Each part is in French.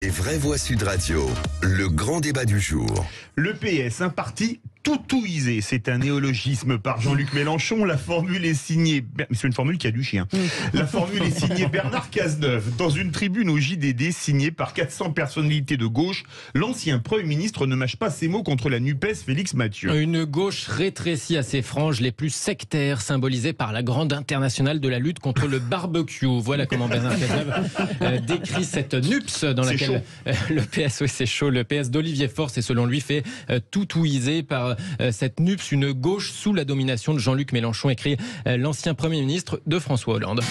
Les vraies voix Sud Radio, le grand débat du jour. Le PS, un parti toutouisé, c'est un néologisme par Jean-Luc Mélenchon. La formule est signée, c'est une formule qui a du chien. La formule est signée Bernard Cazeneuve. Dans une tribune au JDD signée par 400 personnalités de gauche, l'ancien Premier ministre ne mâche pas ses mots contre la NUPES Félix Mathieu. Une gauche rétrécie à ses franges les plus sectaires, symbolisée par la grande internationale de la lutte contre le barbecue. Voilà comment Bernard Cazeneuve décrit cette NUPS dans laquelle le PS, oui c'est chaud, le PS d'Olivier Faure s'est selon lui fait toutouiser par cette NUPS, une gauche sous la domination de Jean-Luc Mélenchon, écrit l'ancien Premier ministre de François Hollande.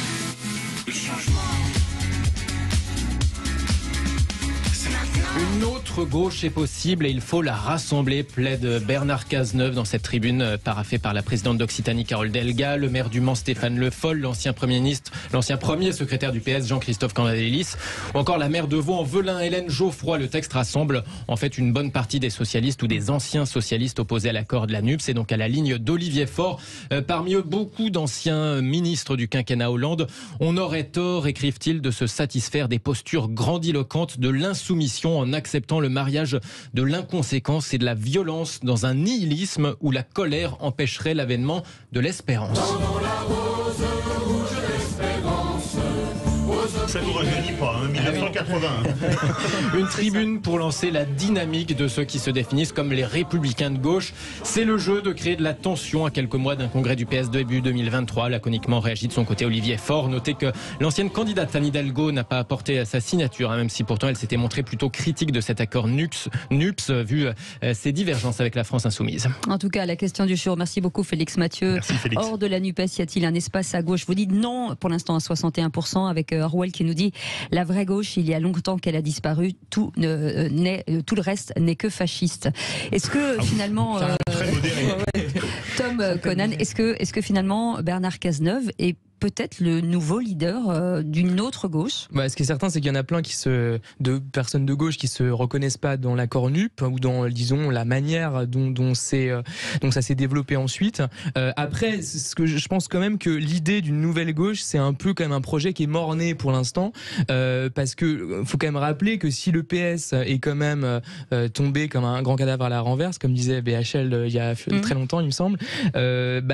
Une autre gauche est possible et il faut la rassembler, plaide Bernard Cazeneuve dans cette tribune paraphée par la présidente d'Occitanie Carole Delga, le maire du Mans Stéphane Le Foll, l'ancien Premier ministre, l'ancien premier secrétaire du PS Jean-Christophe Candelis, ou encore la maire de Vaux-en-Velin Hélène Geoffroy. Le texte rassemble en fait une bonne partie des socialistes ou des anciens socialistes opposés à l'accord de la NUPS et donc à la ligne d'Olivier Faure. Parmi eux, beaucoup d'anciens ministres du quinquennat Hollande. On aurait tort, écrivent-ils, de se satisfaire des postures grandiloquentes de l'insoumission en acceptant le mariage de l'inconséquence et de la violence dans un nihilisme où la colère empêcherait l'avènement de l'espérance. Ça nous rajeunit pas, 1980. Une tribune pour lancer la dynamique de ceux qui se définissent comme les républicains de gauche. C'est le jeu de créer de la tension à quelques mois d'un congrès du PS début 2023. Laconiquement réagit de son côté Olivier Faure. Notez que l'ancienne candidate Anne Hidalgo n'a pas apporté sa signature, même si pourtant elle s'était montrée plutôt critique de cet accord NUPS vu ses divergences avec la France insoumise. En tout cas, la question du jour. Merci beaucoup Félix Mathieu. Merci Félix. Hors de la NUPES, y a-t-il un espace à gauche? Vous dites non pour l'instant à 61% avec Rouel qui nous dit la vraie gauche, il y a longtemps qu'elle a disparu, tout le reste n'est que fasciste. Est-ce que finalement très modéré. Tom Conan, est-ce que finalement Bernard Cazeneuve est peut-être le nouveau leader d'une autre gauche? Ce qui est certain, c'est qu'il y en a plein de personnes de gauche qui se reconnaissent pas dans l'accord NUP ou dans, disons, la manière dont ça s'est développé ensuite. Après, je pense quand même que l'idée d'une nouvelle gauche, c'est un peu quand même un projet qui est mort-né pour l'instant, parce que faut quand même rappeler que si le PS est quand même tombé comme un grand cadavre à la renverse, comme disait BHL il y a très longtemps, il me semble,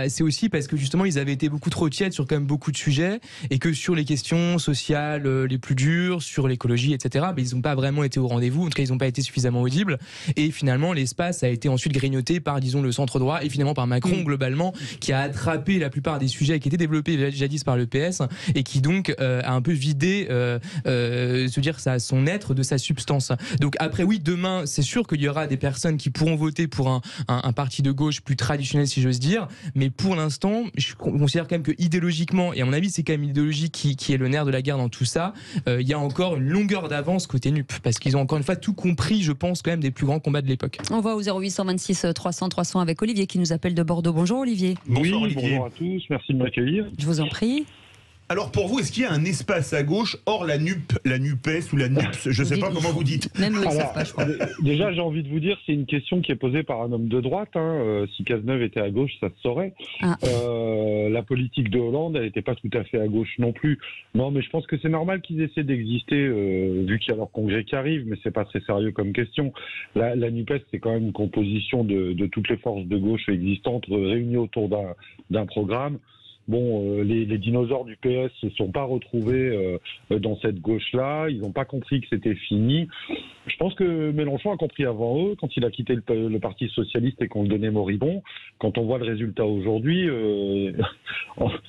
c'est aussi parce que justement ils avaient été beaucoup trop tièdes sur quand même beaucoup de sujets et que sur les questions sociales les plus dures, sur l'écologie, etc., ils n'ont pas vraiment été au rendez-vous. En tout cas, ils n'ont pas été suffisamment audibles. Et finalement, l'espace a été ensuite grignoté par, disons, le centre droit et finalement par Macron globalement, qui a attrapé la plupart des sujets qui étaient développés jadis par le PS et qui donc a un peu vidé, son être de sa substance. Donc après, oui, demain, c'est sûr qu'il y aura des personnes qui pourront voter pour un parti de gauche plus traditionnel, si j'ose dire. Mais pour l'instant, je considère quand même que idéologiquement, et à mon avis c'est quand même l'idéologie qui est le nerf de la guerre dans tout ça, il y a encore une longueur d'avance côté NUP, parce qu'ils ont encore une fois tout compris, je pense, quand même des plus grands combats de l'époque. On va au 0826 300 300 avec Olivier qui nous appelle de Bordeaux. Bonjour Olivier. Bonjour Olivier. Bonjour à tous, merci de m'accueillir. Je vous en prie. Alors pour vous, est-ce qu'il y a un espace à gauche hors la NUP, la NUPES ou la NUPS? Je ne sais pas comment vous dites. Même eux, ils savent pas, je crois. Déjà, j'ai envie de vous dire, c'est une question qui est posée par un homme de droite. Si Cazeneuve était à gauche, ça se saurait. La politique de Hollande, elle n'était pas tout à fait à gauche non plus. Non, mais je pense que c'est normal qu'ils essaient d'exister, vu qu'il y a leur congrès qui arrive, mais c'est pas très sérieux comme question. La NUPES, c'est quand même une composition de toutes les forces de gauche existantes réunies autour d'un programme. Bon, les dinosaures du PS ne se sont pas retrouvés dans cette gauche-là. Ils n'ont pas compris que c'était fini. Je pense que Mélenchon a compris avant eux, quand il a quitté le Parti Socialiste et qu'on le donnait moribond. Quand on voit le résultat aujourd'hui,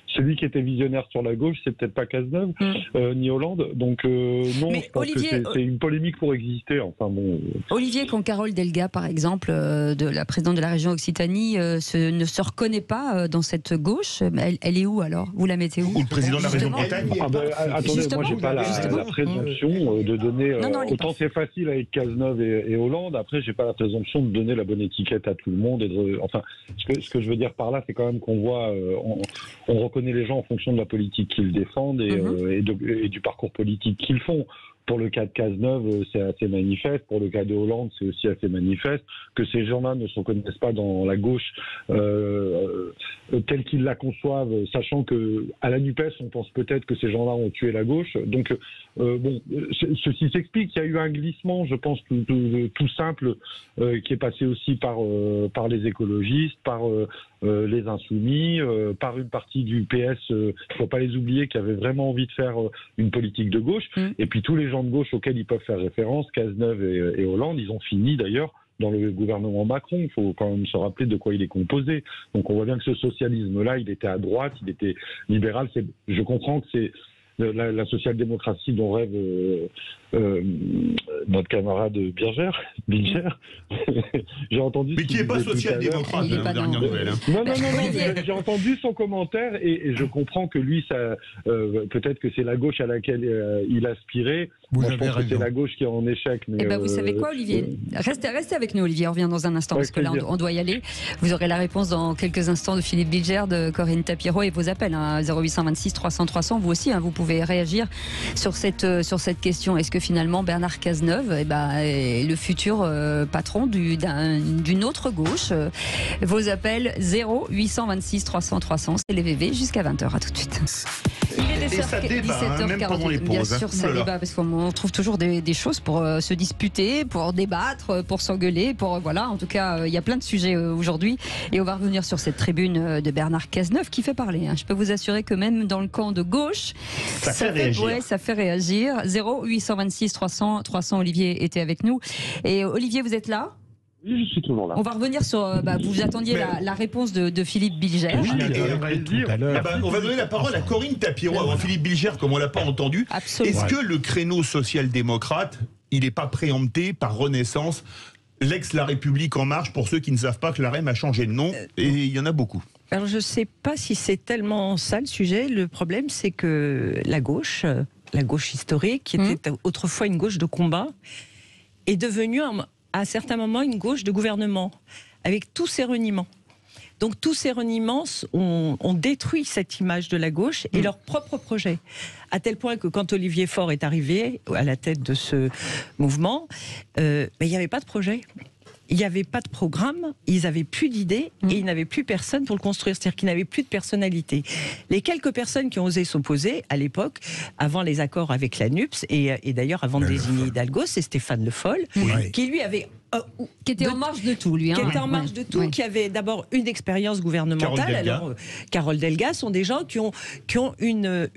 celui qui était visionnaire sur la gauche, c'est peut-être pas Cazeneuve, ni Hollande. Donc non, mais je pense Olivier, que c'est une polémique pour exister. Enfin bon. Olivier, quand Carole Delga, par exemple, de la présidente de la région Occitanie, ne se reconnaît pas dans cette gauche, elle est où alors? Vous la mettez où? Ou le président de la région Bretagne? Attendez, moi j'ai pas la présomption de donner. Autant c'est facile avec Cazeneuve et Hollande. Après, j'ai pas la présomption de donner la bonne étiquette à tout le monde. Ce que je veux dire par là, c'est quand même qu'on voit, on reconnaît les gens en fonction de la politique qu'ils défendent et du parcours politique qu'ils font. pour le cas de Cazeneuve, c'est assez manifeste. Pour le cas de Hollande, c'est aussi assez manifeste. Que ces gens-là ne se reconnaissent pas dans la gauche telle qu'ils la conçoivent, sachant que à la NUPES, on pense peut-être que ces gens-là ont tué la gauche. Donc, ceci s'explique. Il y a eu un glissement, je pense, tout simple, qui est passé aussi par les écologistes, par les insoumis, par une partie du PS, il ne faut pas les oublier, qui avait vraiment envie de faire une politique de gauche. Et puis tous les gens de gauche auxquels ils peuvent faire référence, Cazeneuve et Hollande, ils ont fini d'ailleurs dans le gouvernement Macron. Il faut quand même se rappeler de quoi il est composé. Donc on voit bien que ce socialisme-là, il était à droite, il était libéral. Je comprends que c'est la social-démocratie dont rêve notre camarade Bilger. J'ai entendu. Mais qui n'est pas social-démocrate, dernière nouvelle. Non, j'ai entendu son commentaire et je comprends que lui, peut-être que c'est la gauche à laquelle il aspirait. Moi, je pense que c'est la gauche qui est en échec. Mais vous savez quoi, Olivier ? Restez avec nous, Olivier. On revient dans un instant, parce que là, on doit y aller. Vous aurez la réponse dans quelques instants de Philippe Bilger, de Corinne Tapiro et vos appels, 0826 300 300. Vous aussi, vous pouvez réagir sur cette question. Est-ce que finalement, Bernard Cazeneuve est le futur patron d'une autre gauche ? Vos appels 0826 300 300. C'est les VV jusqu'à 20h. À tout de suite. Il est 17h40, même pendant les pauses. Bien sûr, ça débat, parce qu'on trouve toujours des choses pour se disputer, pour débattre, pour s'engueuler, voilà. En tout cas, il y a plein de sujets aujourd'hui, et on va revenir sur cette tribune de Bernard Cazeneuve qui fait parler. Je peux vous assurer que même dans le camp de gauche, ça fait réagir. Ouais, ça fait réagir. 0826 300 300. Olivier était avec nous. Et Olivier, vous êtes là ? Oui, je suis toujours là. On va revenir sur. Vous attendiez la réponse de Philippe Bilger. Oui, on va donner la parole à Corinne Tapiro avant Philippe Bilger, comme on l'a pas entendu. Absolument. Est-ce que le créneau social-démocrate, il n'est pas préempté par Renaissance, l'ex-La République En Marche, pour ceux qui ne savent pas que la REM a changé de nom, et il y en a beaucoup. Alors je ne sais pas si c'est tellement ça le sujet. Le problème, c'est que la gauche historique, qui était autrefois une gauche de combat, est devenue à certains moments une gauche de gouvernement, avec tous ces reniements. Donc tous ces reniements ont détruit cette image de la gauche et leur propre projet. À tel point que quand Olivier Faure est arrivé à la tête de ce mouvement, il n'y avait pas de projet. Il n'y avait pas de programme, ils n'avaient plus d'idées et ils n'avaient plus personne pour le construire, c'est-à-dire qu'ils n'avaient plus de personnalité. Les quelques personnes qui ont osé s'opposer à l'époque, avant les accords avec la NUPES et d'ailleurs avant de désigner Hidalgo, c'est Stéphane Le Foll, qui lui avait... qui était en marge de tout, lui. Qui était en marge de tout, qui avait d'abord une expérience gouvernementale. Carole Delga sont des gens qui ont une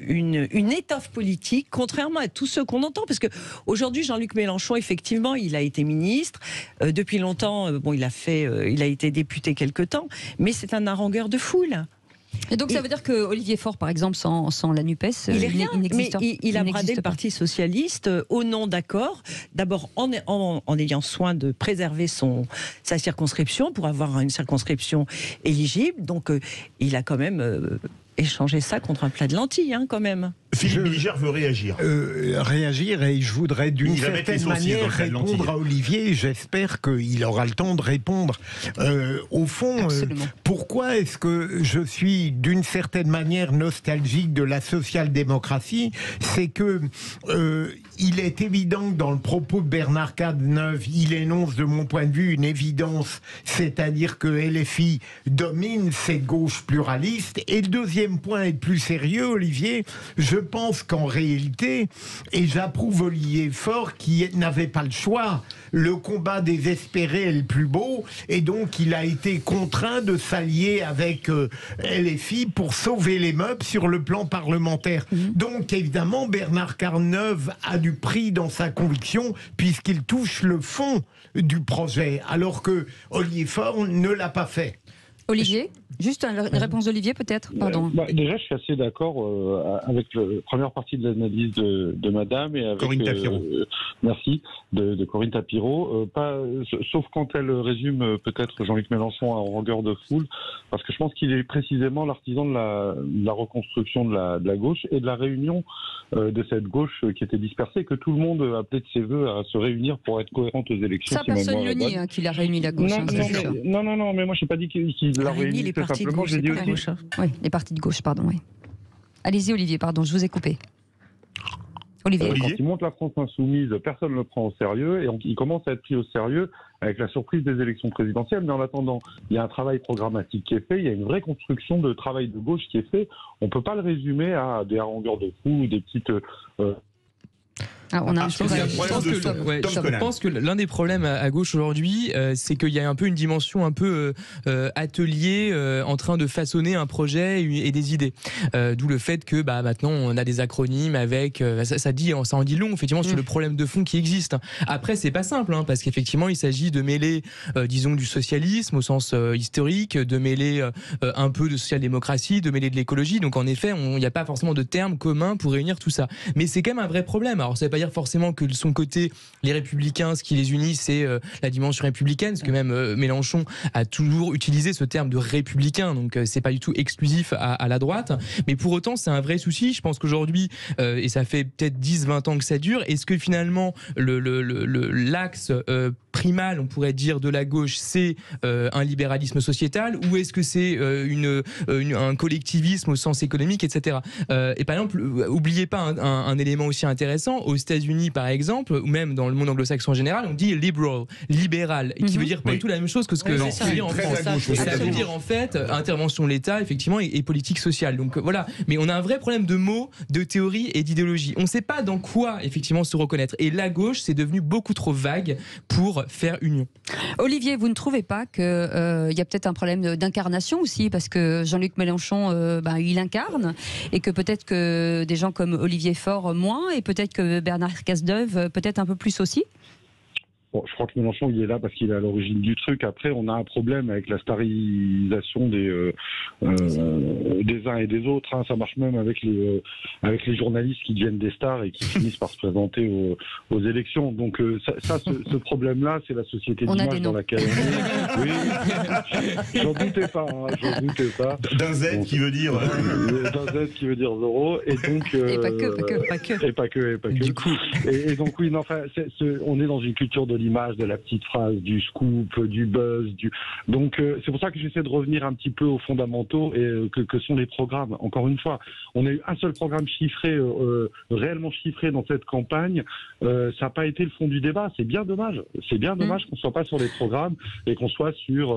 étoffe politique, contrairement à tous ceux qu'on entend. Parce qu'aujourd'hui, Jean-Luc Mélenchon, effectivement, il a été ministre. Depuis longtemps, il a été député quelque temps. Mais c'est un harangueur de foule. Et donc ça veut dire que Olivier Faure, par exemple, sans la NUPES, il est rien, mais il a bradé le Parti Socialiste au nom d'accords, d'abord en ayant soin de préserver sa circonscription pour avoir une circonscription éligible. Donc il a quand même échanger ça contre un plat de lentilles, quand même. Philippe Bilger veut réagir. Réagir, et je voudrais d'une certaine manière répondre à Olivier. J'espère qu'il aura le temps de répondre. Au fond, pourquoi est-ce que je suis d'une certaine manière nostalgique de la social-démocratie ? C'est que il est évident que dans le propos de Bernard Cazeneuve, il énonce de mon point de vue une évidence, c'est-à-dire que LFI domine cette gauche pluraliste. Et le deuxième point est plus sérieux, Olivier. Je pense qu'en réalité, et j'approuve Olivier Faure qui n'avait pas le choix, le combat désespéré est le plus beau, et donc il a été contraint de s'allier avec LFI pour sauver les meubles sur le plan parlementaire. Donc évidemment, Bernard Cazeneuve a du prix dans sa conviction, puisqu'il touche le fond du projet, alors que Olivier Faure ne l'a pas fait. Olivier, juste une réponse d'Olivier peut-être. Pardon. Déjà, je suis assez d'accord avec la première partie de l'analyse de Madame et avec Corinne Tapiro. Merci de Corinne Tapiro. Sauf quand elle résume peut-être Jean-Luc Mélenchon en longueur de foule, parce que je pense qu'il est précisément l'artisan de la reconstruction de la gauche et de la réunion de cette gauche qui était dispersée, que tout le monde appelait de ses voeux à se réunir pour être cohérente aux élections. Ça, personne ne le nie qu'il a réuni la gauche. Non, mais moi je n'ai pas dit qu'il l'a réuni les partis de simplement. gauche, J'ai dit Oui, les partis de gauche, pardon. Oui. Allez-y Olivier, pardon, je vous ai coupé. Olivier. Quand il monte la France Insoumise, personne ne le prend au sérieux et il commence à être pris au sérieux avec la surprise des élections présidentielles. Mais en attendant, il y a un travail programmatique qui est fait, il y a une vraie construction de travail de gauche qui est fait. On ne peut pas le résumer à des harangueurs de fous ou des petites... je pense que l'un des problèmes à gauche aujourd'hui, c'est qu'il y a un peu une dimension un peu atelier en train de façonner un projet et des idées. D'où le fait que maintenant on a des acronymes avec ça en dit long effectivement sur le problème de fond qui existe. Après c'est pas simple parce qu'effectivement il s'agit de mêler disons du socialisme au sens historique, de mêler un peu de social-démocratie, de mêler de l'écologie. Donc en effet il n'y a pas forcément de termes communs pour réunir tout ça. Mais c'est quand même un vrai problème. Alors ça veut pas dire forcément que de son côté les Républicains, ce qui les unit c'est la dimension républicaine, parce que même Mélenchon a toujours utilisé ce terme de républicain, donc c'est pas du tout exclusif à la droite, mais pour autant c'est un vrai souci. Je pense qu'aujourd'hui et ça fait peut-être 10-20 ans que ça dure, est-ce que finalement l'axe primal on pourrait dire de la gauche c'est un libéralisme sociétal, ou est-ce que c'est un collectivisme au sens économique, etc. Et par exemple oubliez pas un élément aussi intéressant. Aux États-Unis, par exemple, ou même dans le monde anglo-saxon en général, on dit libéral, qui veut dire pas du tout la même chose que ce que ça veut dire en France. Ça veut dire en fait intervention de l'État, effectivement, et politique sociale. Donc voilà. Mais on a un vrai problème de mots, de théorie et d'idéologie. On ne sait pas dans quoi effectivement se reconnaître. Et la gauche, c'est devenu beaucoup trop vague pour faire union. Olivier, vous ne trouvez pas qu'il y a peut-être un problème d'incarnation aussi, parce que Jean-Luc Mélenchon, il incarne, et que peut-être que des gens comme Olivier Faure moins, et peut-être que Bernard Cazeneuve peut-être un peu plus aussi? Bon, je crois que Mélenchon, il est là parce qu'il est à l'origine du truc. Après, on a un problème avec la starisation des uns et des autres. Ça marche même avec les journalistes qui deviennent des stars et qui finissent par se présenter aux élections. Donc ce problème-là, c'est la société d'image dans laquelle on est. Oui, j'en doutais pas. D'un Z qui veut dire... D'un Z qui veut dire zéro. Et donc... Et pas que. Du coup. Et donc oui, non, enfin, on est dans une culture de l'image, de la petite phrase, du scoop, du buzz, donc c'est pour ça que j'essaie de revenir un petit peu aux fondamentaux et que sont les programmes. Encore une fois, on a eu un seul programme chiffré, réellement chiffré dans cette campagne. Ça n'a pas été le fond du débat. C'est bien dommage. C'est bien dommage qu'on soit pas sur les programmes et qu'on soit sur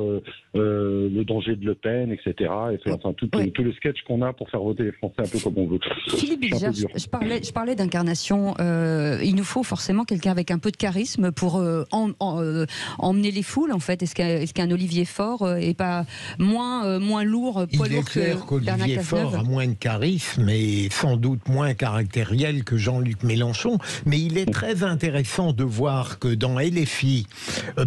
le danger de Le Pen, etc. Et enfin tout le sketch qu'on a pour faire voter les Français un peu comme on veut. Philippe Bilger, je parlais d'incarnation. Il nous faut forcément quelqu'un avec un peu de charisme pour emmener les foules, en fait. Est-ce qu'un Olivier Faure est pas moins lourd, poids lourd que Bernard Cazeneuve? Olivier Faure a moins de charisme et sans doute moins caractériel que Jean-Luc Mélenchon, mais il est très intéressant de voir que dans LFI,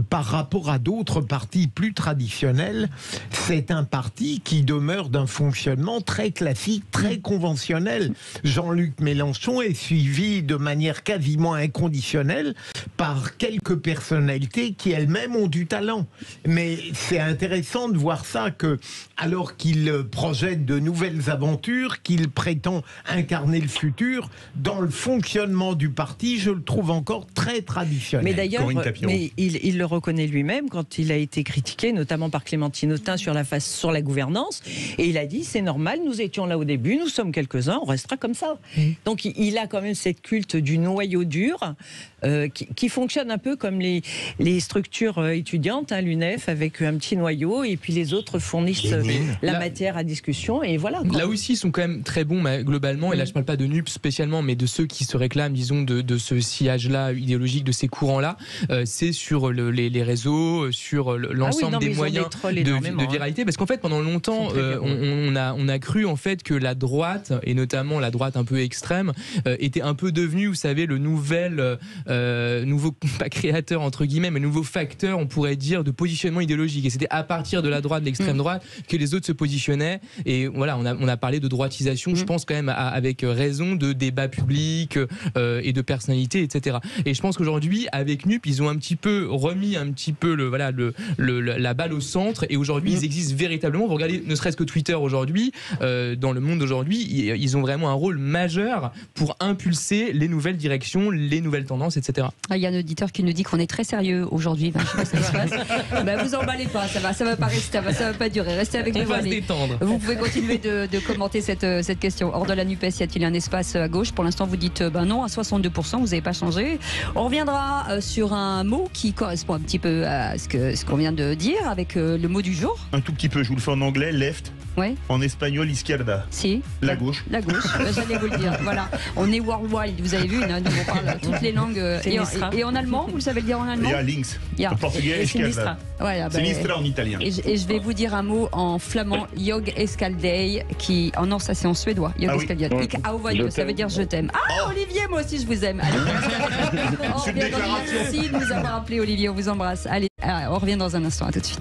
par rapport à d'autres partis plus traditionnels, c'est un parti qui demeure d'un fonctionnement très classique, très conventionnel. Jean-Luc Mélenchon est suivi de manière quasiment inconditionnelle par quelques personnalités qui elles-mêmes ont du talent. Mais c'est intéressant de voir ça, que alors qu'il projette de nouvelles aventures, qu'il prétend incarner le futur, dans le fonctionnement du parti, je le trouve encore très traditionnel. Mais d'ailleurs, il le reconnaît lui-même quand il a été critiqué, notamment par Clémentine Autain sur la gouvernance, et il a dit c'est normal, nous étions là au début, nous sommes quelques-uns, on restera comme ça. Donc il a quand même cette culte du noyau dur qui fonctionne un peu comme les structures étudiantes, l'UNEF, avec un petit noyau, et puis les autres fournissent la matière à discussion, et voilà. Là aussi, ils sont quand même très bons globalement, et là je parle pas de NUP spécialement, mais de ceux qui se réclament, disons, de ce sillage-là idéologique, de ces courants-là. C'est sur les réseaux, sur l'ensemble des moyens de viralité, parce qu'en fait, pendant longtemps, on a cru en fait que la droite, et notamment la droite un peu extrême, était un peu devenue, vous savez, le nouveau, pas créateur entre guillemets, mais nouveau facteur, on pourrait dire, de positionnement idéologique. Et c'était à partir de la droite, de l'extrême droite, que les autres se positionnaient. Et voilà, on a parlé de droitisation, je pense quand même avec raison, de débats publics et de personnalités, etc. Et je pense qu'aujourd'hui, avec NUP, ils ont un petit peu remis la balle au centre. Et aujourd'hui, ils existent véritablement. Vous regardez, ne serait-ce que Twitter aujourd'hui, dans le monde d'aujourd'hui, ils ont vraiment un rôle majeur pour impulser les nouvelles directions, les nouvelles tendances, etc. etc. Il y a un auditeur qui nous dit qu'on est très sérieux aujourd'hui. Je sais pas ce qui se passe. Vous emballez pas, ça va pas rester, ça va pas durer. Restez avec nous. On va se détendre. Vous pouvez continuer de commenter cette question. Hors de la NUPES, y a-t-il un espace à gauche? Pour l'instant, vous dites non à 62%. Vous n'avez pas changé. On reviendra sur un mot qui correspond un petit peu à ce qu'on vient de dire avec le mot du jour. Un tout petit peu. Je vous le fais en anglais. Left. Ouais. En espagnol, izquierda. Si. La gauche. La gauche. J'allais vous le dire. Voilà. On est worldwide. Vous avez vu, nous on parle toutes les langues. Et en allemand, vous savez le dire en allemand? Ja, links. Ja. En portugais, izquierda. Voilà, Sinistra en italien. Et je vais vous dire un mot en flamand, Jog Eskaldei, qui. Oh non, ça c'est en suédois. Jog Eskaldei. Ik hou van je, ça veut dire je t'aime. Ah, Olivier, moi aussi je vous aime. Allez, C'est une déclaration. Merci de nous avoir appelé, Olivier. On vous embrasse. Allez, on revient dans un instant. À tout de suite.